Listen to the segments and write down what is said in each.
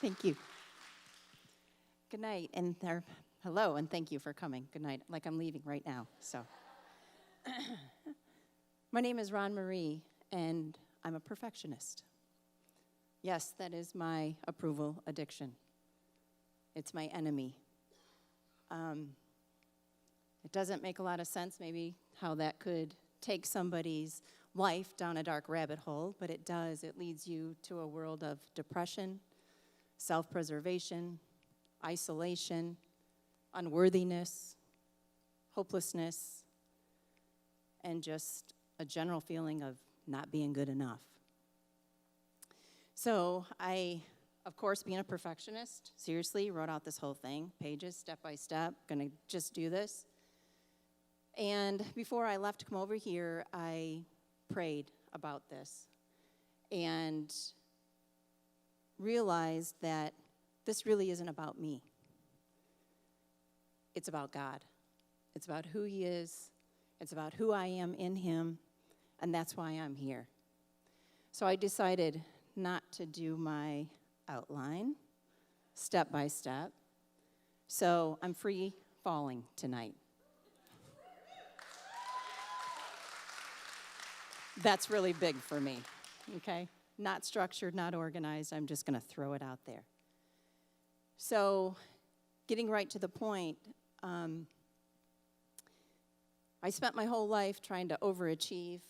Thank you. Good night, hello, and thank you for coming. Good night, like I'm leaving right now, so. My name is Ron Marie, and I'm a perfectionist. Yes, that is my approval addiction. It's my enemy. It doesn't make a lot of sense, maybe, how that could take somebody's life down a dark rabbit hole, but it does. It leads you to a world of depression, self-preservation, isolation, unworthiness, hopelessness, and just a general feeling of not being good enough. So I, of course, being a perfectionist, seriously wrote out this whole thing, pages, step by step, gonna just do this. And before I left to come over here, I prayed about this and realized that this really isn't about me. It's about God. It's about who He is. It's about who I am in Him, and that's why I'm here. So I decided not to do my outline step by step. So I'm free falling tonight. That's really big for me, okay? Not structured, not organized. I'm just going to throw it out there. So getting right to the point, I spent my whole life trying to overachieve,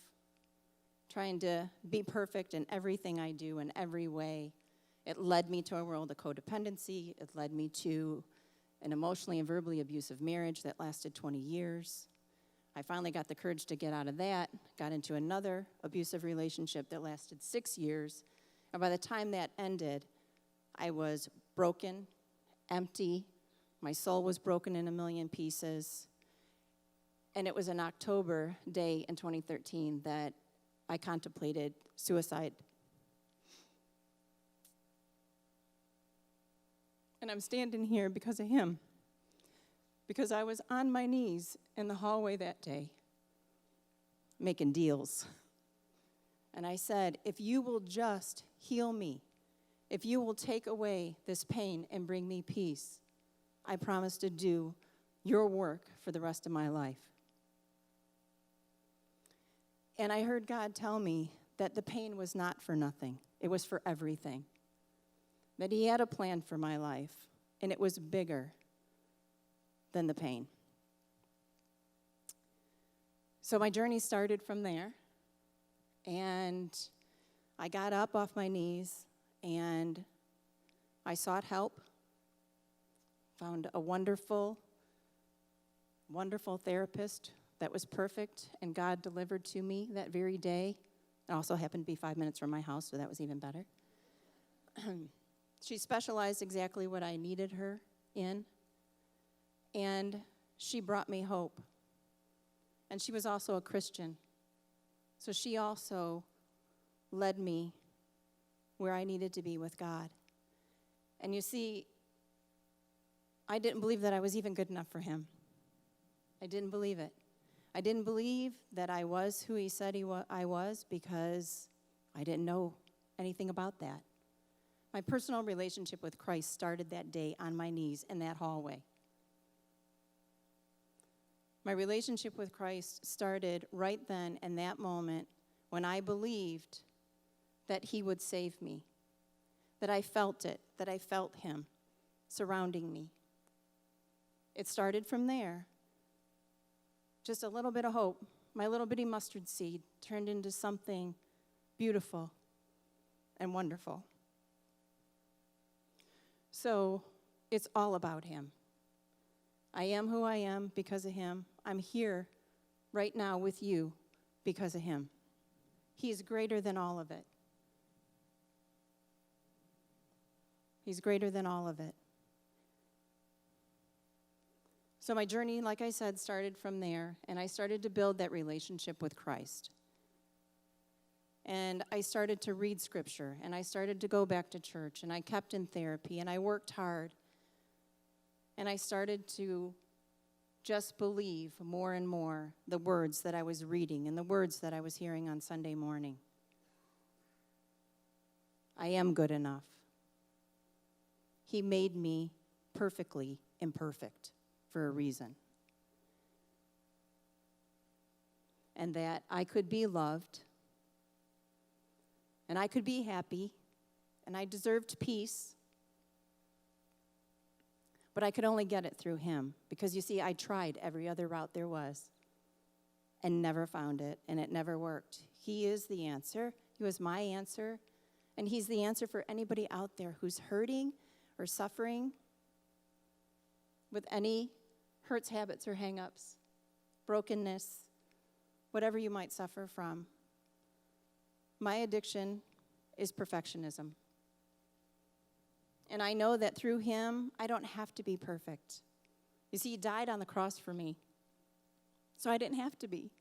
trying to be perfect in everything I do in every way. It led me to a world of codependency. It led me to an emotionally and verbally abusive marriage that lasted 20 years. I finally got the courage to get out of that, got into another abusive relationship that lasted 6 years. And by the time that ended, I was broken, empty. My soul was broken in a million pieces. And it was an October day in 2013 that I contemplated suicide. And I'm standing here because of him. Because I was on my knees in the hallway that day, making deals. And I said, if you will just heal me, if you will take away this pain and bring me peace, I promise to do your work for the rest of my life. And I heard God tell me that the pain was not for nothing. It was for everything. That He had a plan for my life, and it was bigger than the pain. So my journey started from there, and I got up off my knees, and I sought help, found a wonderful, wonderful therapist that was perfect, and God delivered to me that very day. It also happened to be 5 minutes from my house, so that was even better. She specialized exactly what I needed her in, and she brought me hope. And she was also a Christian, so she also led me where I needed to be with God. And you see, I didn't believe that I was even good enough for Him. I didn't believe it. I didn't believe that I was who He said I was because I didn't know anything about that. My personal relationship with Christ started that day on my knees in that hallway. My relationship with Christ started right then in that moment when I believed that He would save me, that I felt it, that I felt Him surrounding me. It started from there. Just a little bit of hope, my little bitty mustard seed turned into something beautiful and wonderful. So it's all about Him. I am who I am because of Him. I'm here right now with you because of Him. He's greater than all of it. He's greater than all of it. So my journey, like I said, started from there, and I started to build that relationship with Christ. And I started to read Scripture, and I started to go back to church, and I kept in therapy, and I worked hard. And I started to just believe more and more the words that I was reading and the words that I was hearing on Sunday morning. I am good enough. He made me perfectly imperfect for a reason. And that I could be loved, and I could be happy, and I deserved peace, but I could only get it through him. Because you see, I tried every other route there was and never found it, and it never worked. He is the answer. He was my answer, and he's the answer for anybody out there who's hurting or suffering with any hurts, habits, or hang-ups, brokenness, whatever you might suffer from. My addiction is perfectionism. And I know that through him, I don't have to be perfect. You see, he died on the cross for me, so I didn't have to be.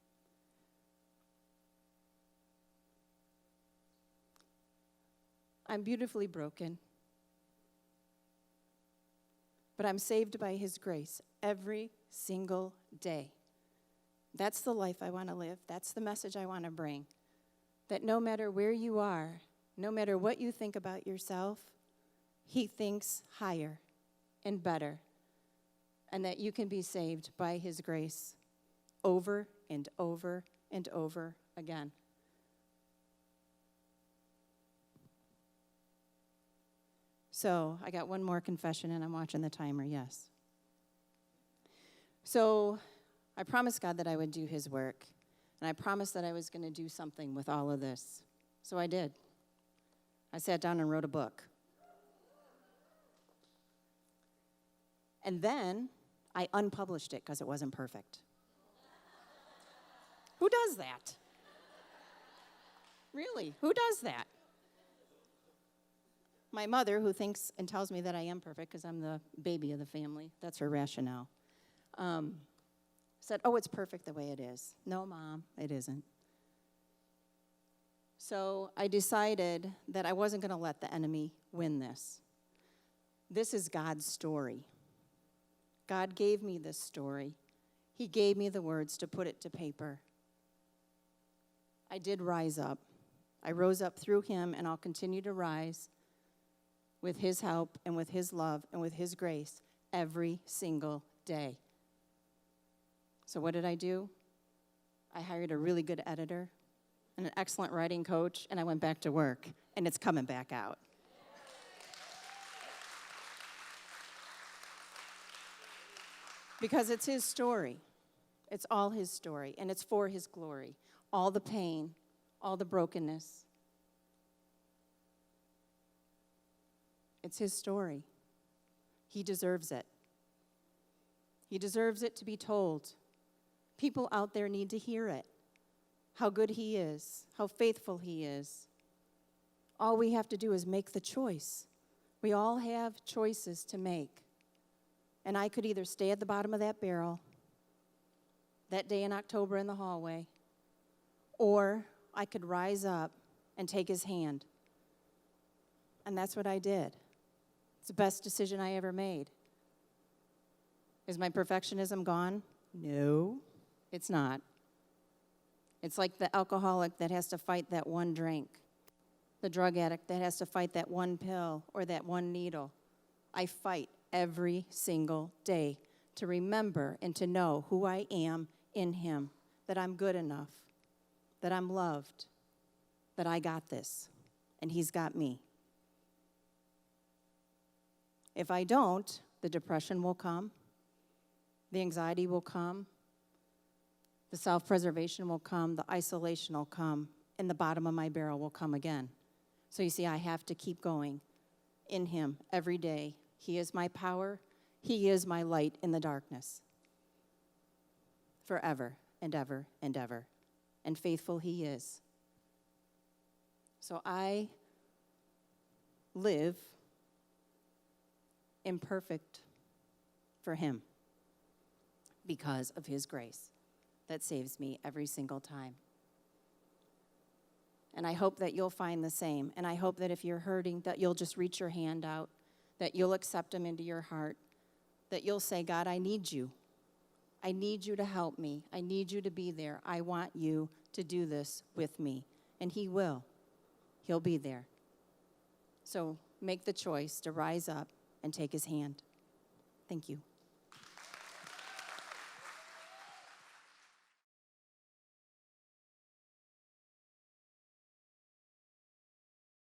I'm beautifully broken, but I'm saved by his grace every single day. That's the life I want to live. That's the message I want to bring. That no matter where you are, no matter what you think about yourself, he thinks higher and better, and that you can be saved by his grace over and over and over again. So I got one more confession, and I'm watching the timer, yes. So I promised God that I would do his work, and I promised that I was going to do something with all of this. So I did. I sat down and wrote a book. And then I unpublished it because it wasn't perfect. Who does that? Really, who does that? My mother, who thinks and tells me that I am perfect because I'm the baby of the family, that's her rationale, said, oh, it's perfect the way it is. No, Mom, it isn't. So I decided that I wasn't going to let the enemy win this. This is God's story. God gave me this story. He gave me the words to put it to paper. I did rise up. I rose up through him, and I'll continue to rise with his help and with his love and with his grace every single day. So what did I do? I hired a really good editor and an excellent writing coach, and I went back to work, and it's coming back out. Because it's his story. It's all his story, and it's for his glory. All the pain, all the brokenness. It's his story. He deserves it. He deserves it to be told. People out there need to hear it. How good he is, how faithful he is. All we have to do is make the choice. We all have choices to make. And I could either stay at the bottom of that barrel that day in October in the hallway, or I could rise up and take his hand. And that's what I did. It's the best decision I ever made. Is my perfectionism gone? No, it's not. It's like the alcoholic that has to fight that one drink, the drug addict that has to fight that one pill or that one needle. I fight every single day to remember and to know who I am in him, that I'm good enough, that I'm loved, that I got this, and he's got me. If I don't, the depression will come, the anxiety will come, the self-preservation will come, the isolation will come, and the bottom of my barrel will come again. So you see, I have to keep going in him every day. He is my power. He is my light in the darkness. Forever and ever and ever. And faithful he is. So I live imperfect for him because of his grace that saves me every single time. And I hope that you'll find the same. And I hope that if you're hurting, that you'll just reach your hand out, that you'll accept him into your heart, that you'll say, God, I need you. I need you to help me. I need you to be there. I want you to do this with me. And he will. He'll be there. So make the choice to rise up and take his hand. Thank you.